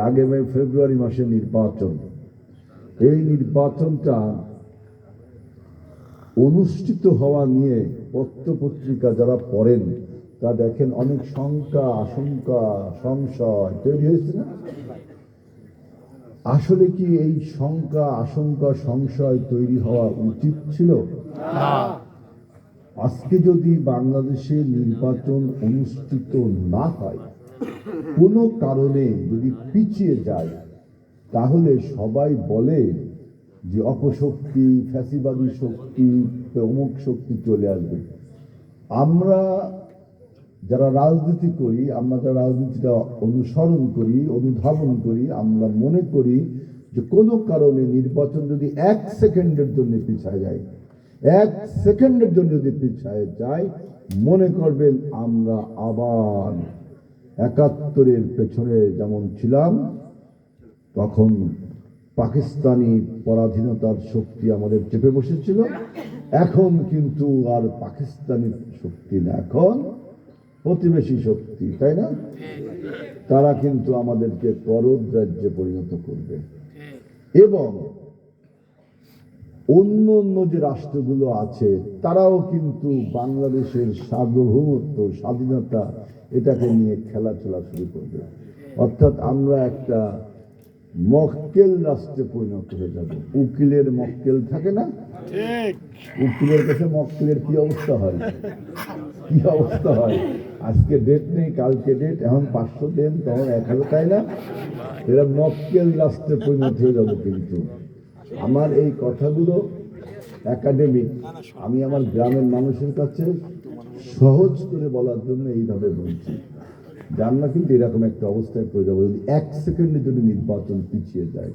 আগামী ফেব্রুয়ারি মাসে নির্বাচন। এই নির্বাচনটা অনুষ্ঠিত হওয়া নিয়ে পত্রপত্রিকা যারা পড়েন তা দেখেন অনেক শঙ্কা, আশঙ্কা, সংশয় তৈরি হয়েছে না? আসলে কি এই শঙ্কা, আশঙ্কা, সংশয় তৈরি হওয়া উচিত ছিল? আজকে যদি বাংলাদেশে নির্বাচন অনুষ্ঠিত না হয়, কোনো কারণে যদি পিছিয়ে যায়, তাহলে সবাই বলে যে অপশক্তি, ফ্যাসিবাদী শক্তি, অমুক শক্তি চলে আসবে। আমরা যারা রাজনীতি করি, আমরা যারা রাজনীতিটা অনুসরণ করি, অনুধাবন করি, আমরা মনে করি যে কোনো কারণে নির্বাচন যদি 1 সেকেন্ডের জন্য পিছায় যায়, 1 সেকেন্ডের জন্য যদি পিছায় যায়, মনে করবেন আমরা আবার 71-এর পেছনে যেমন ছিলাম, তখন পাকিস্তানি পরাধীনতার শক্তি আমাদের চেপে বসেছিল। এখন কিন্তু আর পাকিস্তানি শক্তি না, এখন প্রতিবেশী শক্তি, তাই না? তারা কিন্তু আমাদেরকে করদ রাজ্যে পরিণত করবে। এবং অন্য অন্য যে রাষ্ট্রগুলো আছে তারাও কিন্তু বাংলাদেশের সার্বভৌমত্ব, স্বাধীনতা এটাকে নিয়ে খেলাধুলা শুরু করবে। অর্থাৎ আমরা একটা মক্কেল রাষ্ট্রে পরিণত হয়ে যাব। উকিলের মক্কেল থাকে না? উকিলের কাছে মক্কেলের কি অবস্থা হয়? কি অবস্থা হয়? আজকে ডেট নেই, কালকে ডেট, এখন 500 দেন, তখন 1000, তাই না? এরা মক্কেল রাষ্ট্রে পরিণত হয়ে যাবো। কিন্তু আমার এই কথাগুলো একাডেমিক, আমি আমার গ্রামের মানুষের কাছে সহজ করে বলার জন্য এইভাবে বলছি। জান না কিন্তু এরকম একটা অবস্থায় পড়ে যাবো যদি 1 সেকেন্ডে যদি নির্বাচন পিছিয়ে যায়।